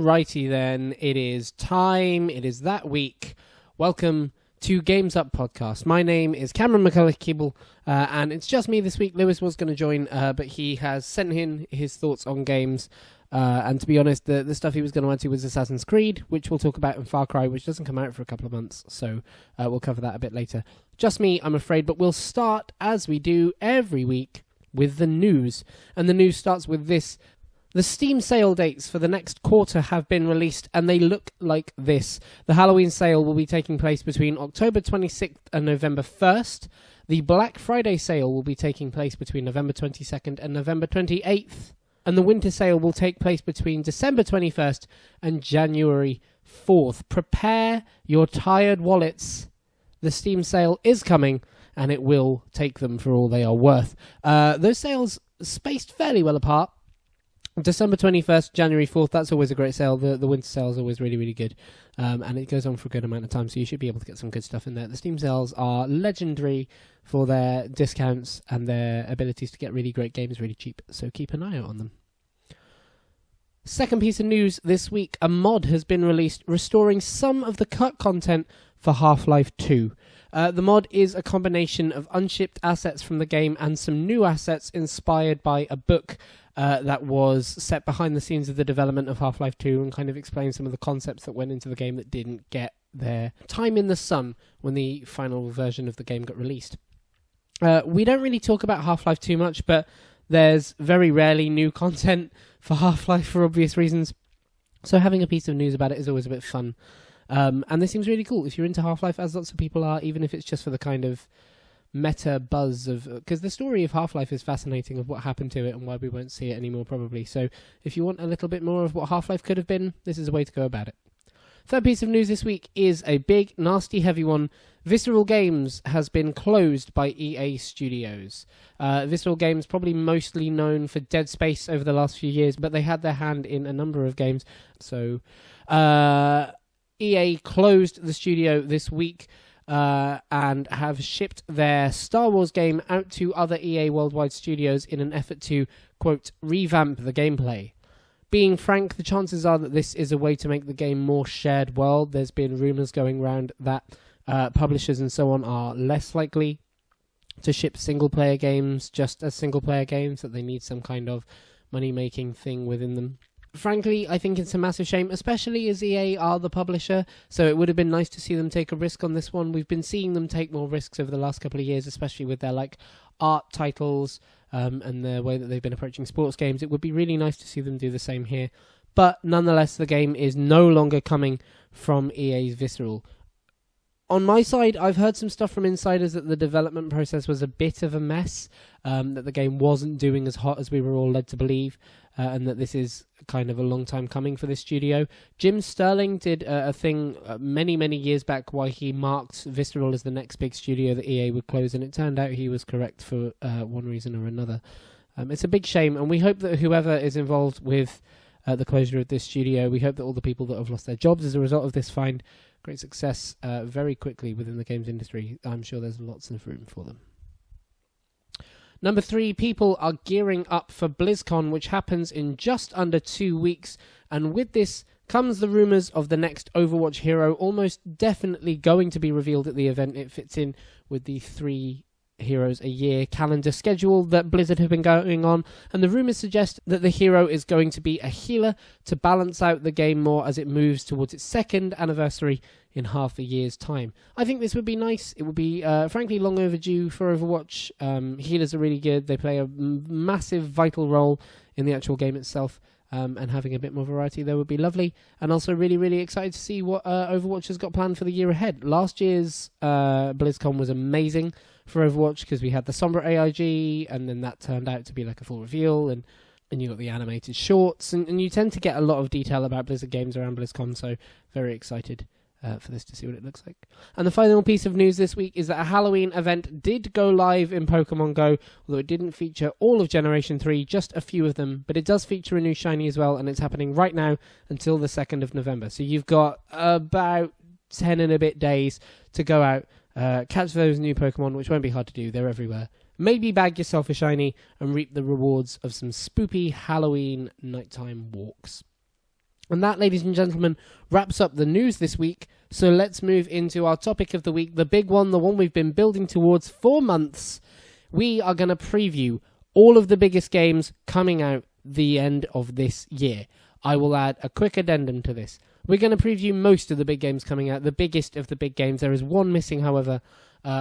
Alrighty then, it is time, it is that week. Welcome to Games Up Podcast. My name is Cameron McCulloch-Keeble, and it's just me this week. Lewis was going to join, but he has sent in his thoughts on games, and to be honest, the stuff he was going to add to was Assassin's Creed, which we'll talk about, and Far Cry, which doesn't come out for a couple of months, so we'll cover that a bit later. Just me, I'm afraid, but we'll start, as we do every week, with the news. And the news starts with this. The Steam sale dates for the next quarter have been released, and they look like this. The Halloween sale will be taking place between October 26th and November 1st. The Black Friday sale will be taking place between November 22nd and November 28th. And the Winter sale will take place between December 21st and January 4th. Prepare your tired wallets. The Steam sale is coming, and it will take them for all they are worth. Those sales spaced fairly well apart. December 21st, January 4th, that's always a great sale. The winter sale is always really, really good. And it goes on for a good amount of time, so you should be able to get some good stuff in there. The Steam sales are legendary for their discounts and their abilities to get really great games really cheap, so keep an eye out on them. Second piece of news this week, a mod has been released restoring some of the cut content for Half-Life 2. The mod is a combination of unshipped assets from the game and some new assets inspired by a book that was set behind the scenes of the development of Half-Life 2 and kind of explains some of the concepts that went into the game that didn't get their time in the sun when the final version of the game got released. We don't really talk about Half-Life too much, but there's very rarely new content for Half-Life for obvious reasons, so having a piece of news about it is always a bit fun. And this seems really cool if you're into Half-Life, as lots of people are, even if it's just for the kind of meta buzz of, because the story of Half-Life is fascinating, of what happened to it and why we won't see it anymore probably. So if you want a little bit more of what Half-Life could have been, this is a way to go about it. Third piece of news this week is a big, nasty, heavy one. Visceral Games has been closed by EA Studios. Visceral Games probably mostly known for Dead Space over the last few years, but they had their hand in a number of games. So EA closed the studio this week and have shipped their Star Wars game out to other EA worldwide studios in an effort to, quote, revamp the gameplay. Being frank, the chances are that this is a way to make the game more shared world. There's been rumours going around that publishers and so on are less likely to ship single-player games just as single-player games, that they need some kind of money-making thing within them. Frankly, I think it's a massive shame, especially as EA are the publisher, so it would have been nice to see them take a risk on this one. We've been seeing them take more risks over the last couple of years, especially with their art titles and the way that they've been approaching sports games. It would be really nice to see them do the same here. But nonetheless, the game is no longer coming from EA's Visceral. On my side, I've heard some stuff from insiders that the development process was a bit of a mess, that the game wasn't doing as hot as we were all led to believe, and that this is kind of a long time coming for this studio. Jim Sterling did a thing many, many years back why he marked Visceral as the next big studio that EA would close, and it turned out he was correct for one reason or another. It's a big shame, and we hope that whoever is involved with the closure of this studio, we hope that all the people that have lost their jobs as a result of this find great success very quickly within the games industry. I'm sure there's lots of room for them. Number 3, people are gearing up for BlizzCon, which happens in just under 2 weeks. And with this comes the rumours of the next Overwatch hero almost definitely going to be revealed at the event. It fits in with the 3 heroes a year calendar schedule that Blizzard have been going on, and the rumours suggest that the hero is going to be a healer to balance out the game more as it moves towards its 2nd anniversary in half a year's time. I think this would be nice. It would be frankly long overdue for Overwatch. Healers are really good. They play a massive vital role in the actual game itself, and having a bit more variety there would be lovely. And also really, really excited to see what Overwatch has got planned for the year ahead. Last year's BlizzCon was amazing for Overwatch because we had the Sombra AIG, and then that turned out to be like a full reveal, and you got the animated shorts, and you tend to get a lot of detail about Blizzard games around BlizzCon, so very excited for this to see what it looks like. And the final piece of news this week is that a Halloween event did go live in Pokemon Go, although it didn't feature all of Generation 3, just a few of them, but it does feature a new shiny as well, and it's happening right now until the 2nd of November. So you've got about 10 and a bit days to go out, catch those new Pokemon, which won't be hard to do. They're everywhere. Maybe bag yourself a shiny and reap the rewards of some spoopy Halloween nighttime walks. And that, ladies and gentlemen, wraps up the news this week. So let's move into our topic of the week, the big one, the one we've been building towards for months. We are going to preview all of the biggest games coming out the end of this year. I will add a quick addendum to this. We're going to preview most of the big games coming out, the biggest of the big games. There is one missing, however,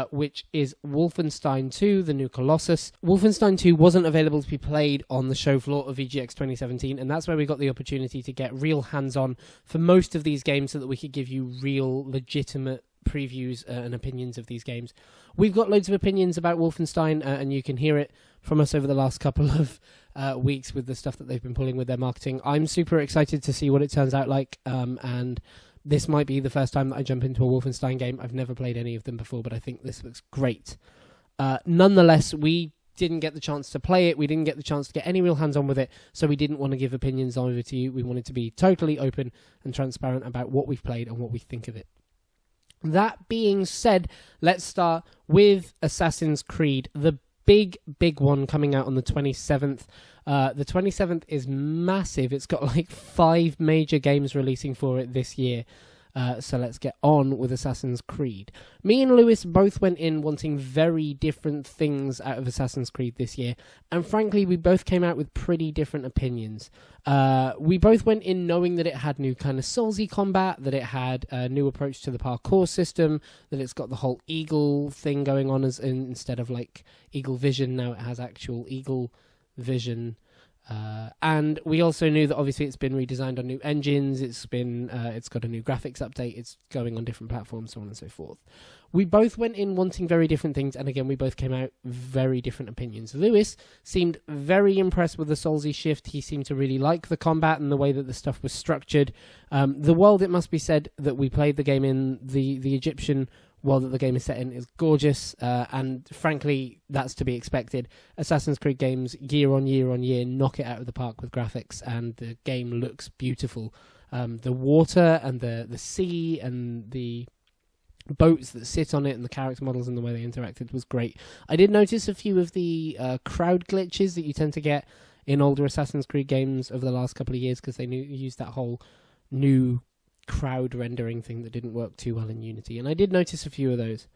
which is Wolfenstein 2, the new Colossus. Wolfenstein 2 wasn't available to be played on the show floor of VGX 2017, and that's where we got the opportunity to get real hands-on for most of these games so that we could give you real, legitimate previews and opinions of these games. We've got loads of opinions about Wolfenstein, and you can hear it from us over the last couple of weeks with the stuff that they've been pulling with their marketing. I'm super excited to see what it turns out like, and this might be the first time that I jump into a Wolfenstein game. I've never played any of them before, but I think this looks great. Nonetheless, we didn't get the chance to play it. We didn't get the chance to get any real hands-on with it, so we didn't want to give opinions over to you. We wanted to be totally open and transparent about what we've played and what we think of it. That being said, let's start with Assassin's Creed, the big one coming out on the 27th. The 27th is massive. It's got like 5 major games releasing for it this year. So let's get on with Assassin's Creed. Me and Lewis both went in wanting very different things out of Assassin's Creed this year. And frankly, we both came out with pretty different opinions. We both went in knowing that it had new kind of Soulsy combat, that it had a new approach to the parkour system, that it's got the whole eagle thing going on instead of like eagle vision. Now it has actual eagle vision. And we also knew that obviously it's been redesigned on new engines, it's got a new graphics update, it's going on different platforms, so on and so forth. We both went in wanting very different things, and again we both came out very different opinions. Lewis seemed very impressed with the Soulsy shift. He seemed to really like the combat and the way that the stuff was structured. The world, it must be said, that we played the game in, the Egyptian world that the game is set in, is gorgeous, and frankly that's to be expected. Assassin's Creed games year on year knock it out of the park with graphics, and the game looks beautiful. The water and the sea and the boats that sit on it and the character models and the way they interacted was great. I did notice a few of the crowd glitches that you tend to get in older Assassin's Creed games over the last couple of years, because they used that whole new crowd rendering thing that didn't work too well in Unity, and I did notice a few of those.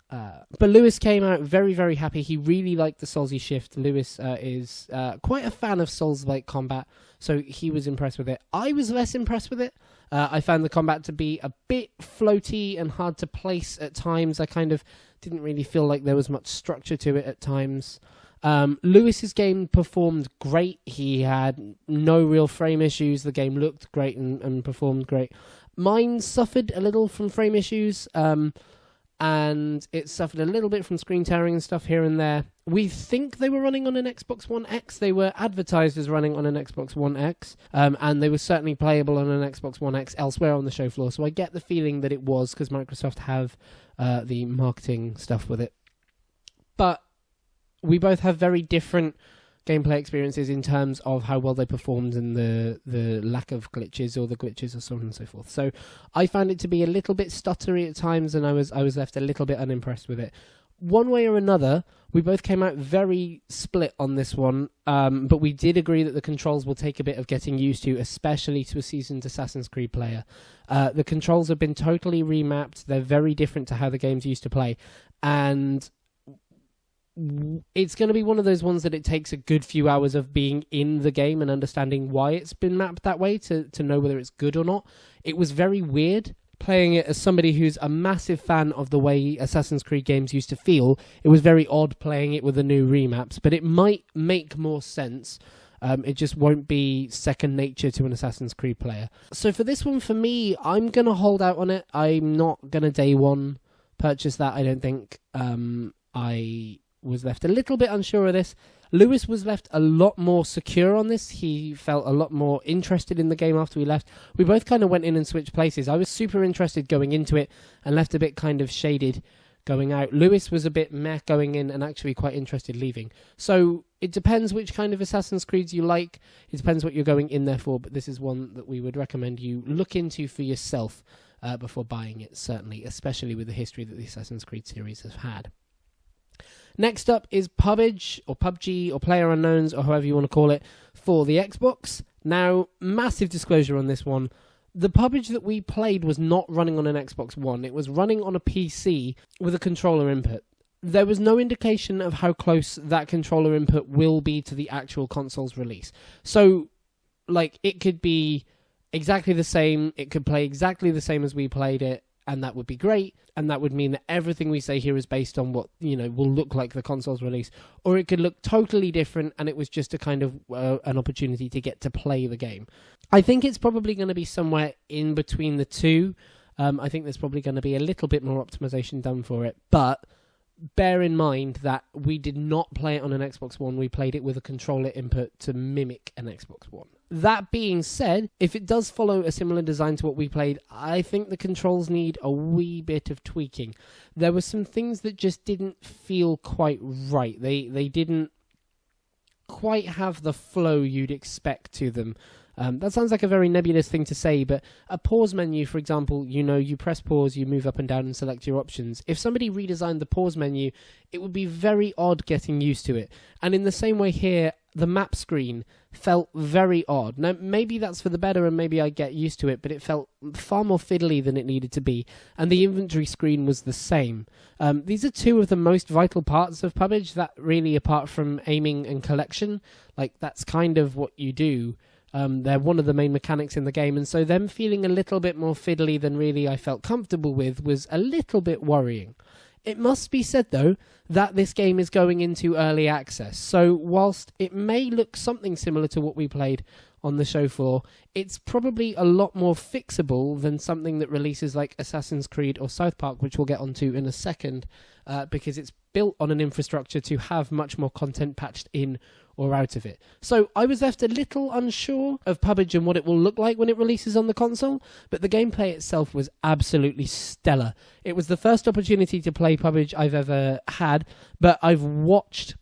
But Lewis came out very, very happy. He really liked the Soulsy shift. Lewis is quite a fan of Souls-like combat, so he was impressed with it. I was less impressed with it. I found the combat to be a bit floaty and hard to place at times. I kind of didn't really feel like there was much structure to it at times. Lewis's game performed great. He had no real frame issues. The game looked great and performed great. Mine suffered a little from frame issues, and it suffered a little bit from screen tearing and stuff here and there. We think they were running on an Xbox One X. They were advertised as running on an Xbox One X, and they were certainly playable on an Xbox One X elsewhere on the show floor. So I get the feeling that it was because Microsoft have the marketing stuff with it. But we both have very different gameplay experiences in terms of how well they performed and the lack of glitches or the glitches or so on and so forth. So I found it to be a little bit stuttery at times, and I was left a little bit unimpressed with it. One way or another, we both came out very split on this one, but we did agree that the controls will take a bit of getting used to, especially to a seasoned Assassin's Creed player. The controls have been totally remapped. They're very different to how the games used to play, and it's going to be one of those ones that it takes a good few hours of being in the game and understanding why it's been mapped that way to know whether it's good or not. It was very weird playing it as somebody who's a massive fan of the way Assassin's Creed games used to feel. It was very odd playing it with the new remaps, but it might make more sense. It just won't be second nature to an Assassin's Creed player. So for this one, for me, I'm going to hold out on it. I'm not going to day one purchase that, I don't think. I was left a little bit unsure of this. Lewis was left a lot more secure on this. He felt a lot more interested in the game after we left. We both kind of went in and switched places. I was super interested going into it and left a bit kind of shaded going out. Lewis was a bit meh going in and actually quite interested leaving. So it depends which kind of Assassin's Creeds you like. It depends what you're going in there for, but this is one that we would recommend you look into for yourself before buying it, certainly, especially with the history that the Assassin's Creed series has had. Next up is PUBG or PlayerUnknowns or however you want to call it for the Xbox. Now, massive disclosure on this one. The PUBG that we played was not running on an Xbox One. It was running on a PC with a controller input. There was no indication of how close that controller input will be to the actual console's release. So, like, it could be exactly the same. It could play exactly the same as we played it, and that would be great. And that would mean that everything we say here is based on what, will look like the console's release. Or it could look totally different, and it was just a kind of an opportunity to get to play the game. I think it's probably going to be somewhere in between the two. I think there's probably going to be a little bit more optimization done for it. But bear in mind that we did not play it on an Xbox One. We played it with a controller input to mimic an Xbox One. That being said, if it does follow a similar design to what we played, I think the controls need a wee bit of tweaking. There were some things that just didn't feel quite right. They didn't quite have the flow you'd expect to them. That sounds like a very nebulous thing to say, but a pause menu, for example, you press pause, you move up and down and select your options. If somebody redesigned the pause menu, it would be very odd getting used to it. And in the same way here, the map screen felt very odd. Now, maybe that's for the better and maybe I get used to it, but it felt far more fiddly than it needed to be. And the inventory screen was the same. These are two of the most vital parts of PUBG, that really, apart from aiming and collection, like that's kind of what you do. They're one of the main mechanics in the game, and so them feeling a little bit more fiddly than really I felt comfortable with was a little bit worrying. It must be said, though, that this game is going into early access, so whilst it may look something similar to what we played on the show floor, it's probably a lot more fixable than something that releases like Assassin's Creed or South Park, which we'll get onto in a second, because it's built on an infrastructure to have much more content patched in or out of it. So I was left a little unsure of PUBG and what it will look like when it releases on the console, but the gameplay itself was absolutely stellar. It was the first opportunity to play PUBG I've ever had, but I've watched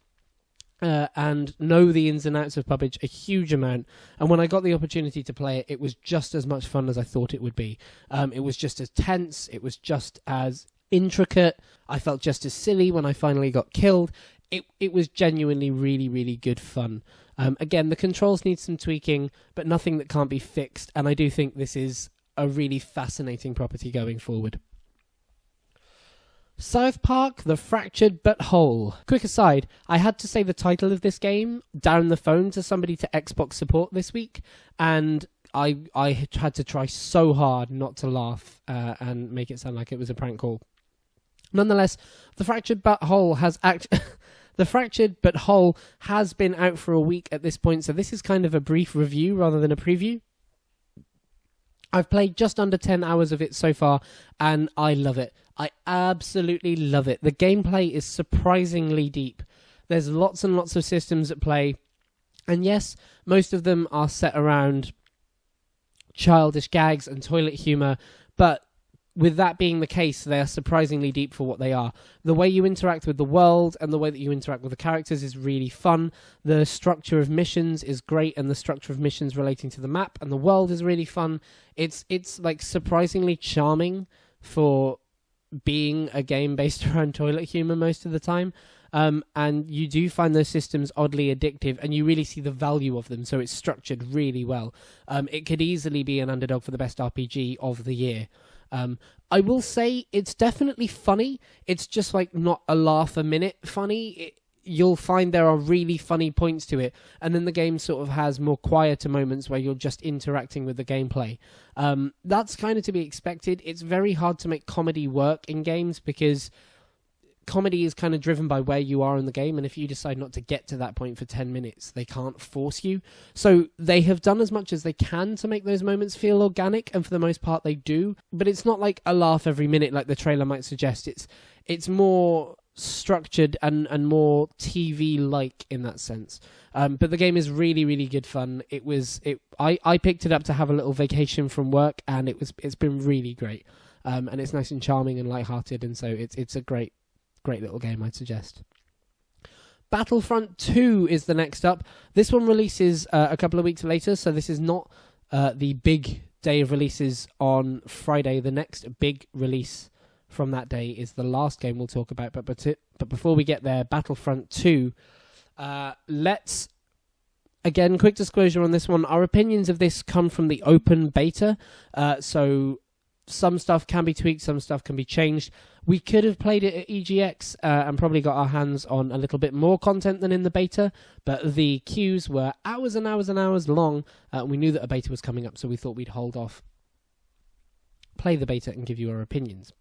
and know the ins and outs of PUBG a huge amount, and when I got the opportunity to play it, it was just as much fun as I thought it would be. It was just as tense, it was just as intricate, I felt just as silly when I finally got killed. It was genuinely really, really good fun. Again, the controls need some tweaking, but nothing that can't be fixed, and I do think this is a really fascinating property going forward. South Park, The Fractured But Whole. Quick aside, I had to say the title of this game down the phone to somebody to Xbox support this week, and I had to try so hard not to laugh and make it sound like it was a prank call. Nonetheless, The Fractured But Whole has The Fractured But Whole has been out for a week at this point, so this is kind of a brief review rather than a preview. I've played just under 10 hours of it so far, and I love it. I absolutely love it. The gameplay is surprisingly deep. There's lots and lots of systems at play, and yes, most of them are set around childish gags and toilet humour, but with that being the case, they are surprisingly deep for what they are. The way you interact with the world and the way that you interact with the characters is really fun. The structure of missions is great, and the structure of missions relating to the map and the world is really fun. It's like surprisingly charming for being a game based around toilet humor most of the time. And you do find those systems oddly addictive, and you really see the value of them, so it's structured really well. It could easily be an underdog for the best RPG of the year. I will say it's definitely funny. It's just like not a laugh a minute funny. You'll find there are really funny points to it, and then the game sort of has more quieter moments where you're just interacting with the gameplay. That's kind of to be expected. It's very hard to make comedy work in games because comedy is kind of driven by where you are in the game, and if you decide not to get to that point for 10 minutes, they can't force you. So they have done as much as they can to make those moments feel organic, and for the most part they do, but it's not like a laugh every minute like the trailer might suggest. It's more structured and more TV-like in that sense. But the game is really, really good fun. I picked it up to have a little vacation from work, and it's been really great. And it's nice and charming and lighthearted, and so it's a great little game, I'd suggest. Battlefront 2 is the next up. This one releases a couple of weeks later, so this is not the big day of releases on Friday. The next big release from that day is the last game we'll talk about. But before we get there, Battlefront 2. Let's, again, quick disclosure on this one. Our opinions of this come from the open beta. So some stuff can be tweaked, some stuff can be changed. We could have played it at EGX and probably got our hands on a little bit more content than in the beta, but the queues were hours and hours and hours long. We knew that a beta was coming up, so we thought we'd hold off, play the beta, and give you our opinions.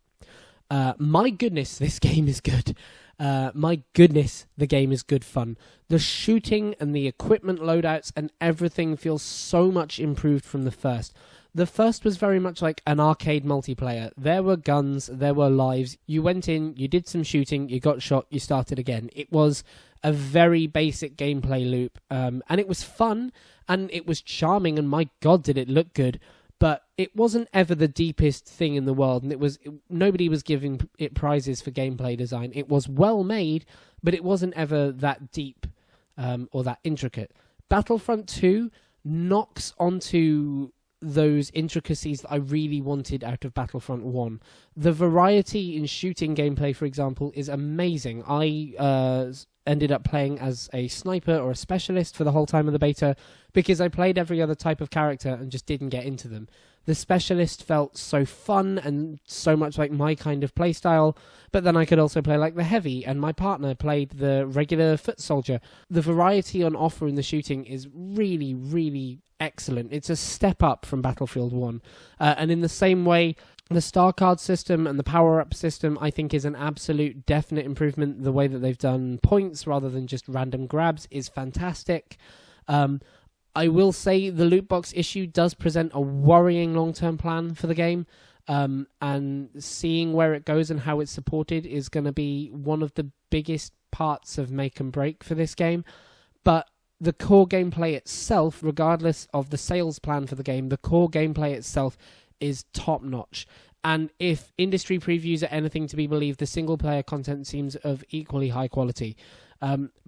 My goodness, this game is good. My goodness, the game is good fun. The shooting and the equipment loadouts and everything feels so much improved from the first. The first was very much like an arcade multiplayer. There were guns, there were lives. You went in, you did some shooting, you got shot, you started again. It was a very basic gameplay loop, and it was fun, and it was charming, and my god, did it look good. But it wasn't ever the deepest thing in the world, and nobody was giving it prizes for gameplay design. It was well made, but it wasn't ever that deep or that intricate. Battlefront 2 knocks onto those intricacies that I really wanted out of Battlefront 1. The variety in shooting gameplay, for example, is amazing. I ended up playing as a sniper or a specialist for the whole time of the beta because I played every other type of character and just didn't get into them. The specialist felt so fun and so much like my kind of playstyle, but then I could also play like the heavy, and my partner played the regular foot soldier. The variety on offer in the shooting is really, really excellent. It's a step up from Battlefield 1. And in the same way, the star card system and the power-up system, I think, is an absolute definite improvement. The way that they've done points rather than just random grabs is fantastic. I will say the loot box issue does present a worrying long-term plan for the game. And seeing where it goes and how it's supported is going to be one of the biggest parts of make and break for this game. But the core gameplay itself, regardless of the sales plan for the game, the core gameplay itself is top-notch. And if industry previews are anything to be believed, the single-player content seems of equally high quality.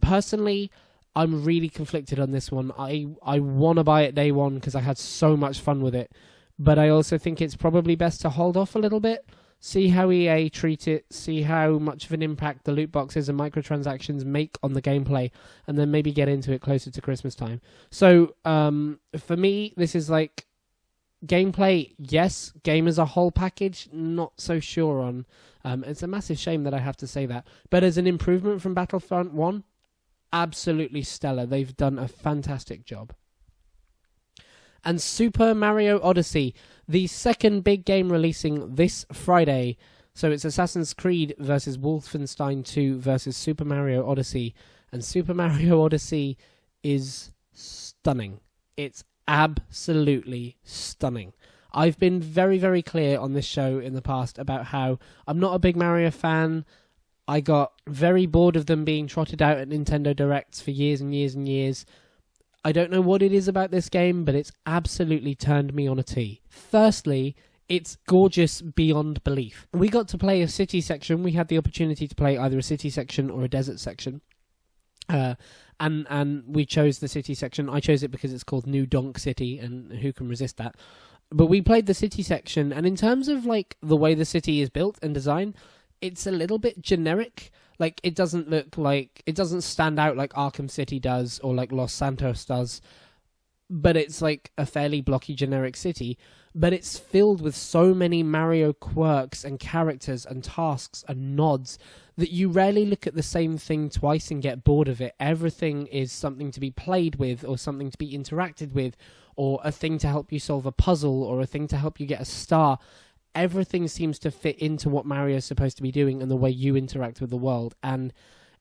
Personally, I'm really conflicted on this one. I want to buy it day one because I had so much fun with it. But I also think it's probably best to hold off a little bit, see how EA treat it, see how much of an impact the loot boxes and microtransactions make on the gameplay, and then maybe get into it closer to Christmas time. So, for me, this is like gameplay, yes. Game as a whole package, not so sure on. It's a massive shame that I have to say that. But as an improvement from Battlefront 1, absolutely stellar. They've done a fantastic job. And Super Mario Odyssey, the second big game releasing this Friday. So it's Assassin's Creed versus Wolfenstein 2 versus Super Mario Odyssey. And Super Mario Odyssey is stunning. It's absolutely stunning. I've been very, very clear on this show in the past about how I'm not a big Mario fan. I got very bored of them being trotted out at Nintendo Directs for years and years and years. I don't know what it is about this game, but it's absolutely turned me on a tee. Firstly, it's gorgeous beyond belief. We got to play a city section. We had the opportunity to play either a city section or a desert section. And we chose the city section. I chose it because it's called New Donk City, and who can resist that? But we played the city section, and in terms of like the way the city is built and designed, it's a little bit generic. Like, it doesn't stand out like Arkham City does or like Los Santos does, but it's like a fairly blocky generic city. But it's filled with so many Mario quirks and characters and tasks and nods that you rarely look at the same thing twice and get bored of it. Everything is something to be played with or something to be interacted with or a thing to help you solve a puzzle or a thing to help you get a star. Everything seems to fit into what Mario's supposed to be doing and the way you interact with the world. And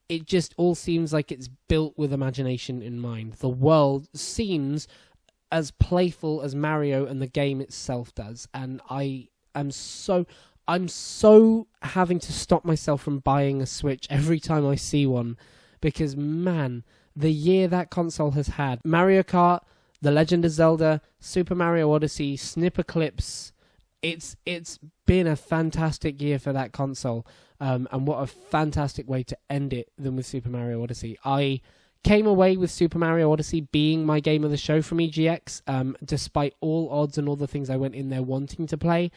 it just all seems like it's built with imagination in mind. The world seems as playful as Mario and the game itself does. And I'm so having to stop myself from buying a Switch every time I see one. Because, man, the year that console has had. Mario Kart, The Legend of Zelda, Super Mario Odyssey, Snipper Clips. It's been a fantastic year for that console, and what a fantastic way to end it than with Super Mario Odyssey. I came away with Super Mario Odyssey being my game of the show from EGX, despite all odds and all the things I went in there wanting to play.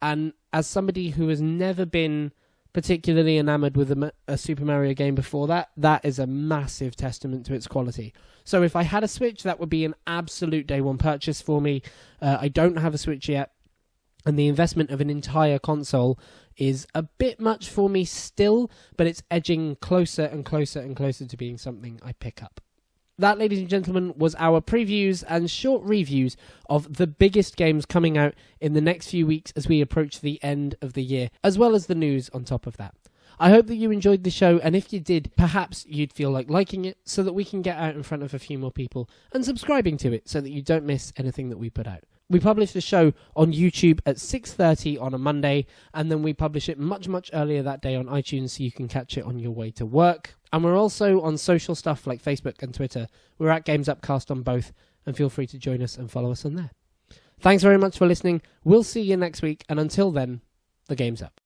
And as somebody who has never been particularly enamored with a Super Mario game before that is a massive testament to its quality. So if I had a Switch, that would be an absolute day one purchase for me. I don't have a Switch yet, and the investment of an entire console is a bit much for me still, but it's edging closer and closer and closer to being something I pick up. That, ladies and gentlemen, was our previews and short reviews of the biggest games coming out in the next few weeks as we approach the end of the year, as well as the news on top of that. I hope that you enjoyed the show, and if you did, perhaps you'd feel like liking it so that we can get out in front of a few more people, and subscribing to it so that you don't miss anything that we put out. We publish the show on YouTube at 6:30 on a Monday, and then we publish it much, much earlier that day on iTunes so you can catch it on your way to work. And we're also on social stuff like Facebook and Twitter. We're at Games Upcast on both, and feel free to join us and follow us on there. Thanks very much for listening. We'll see you next week, and until then, the game's up.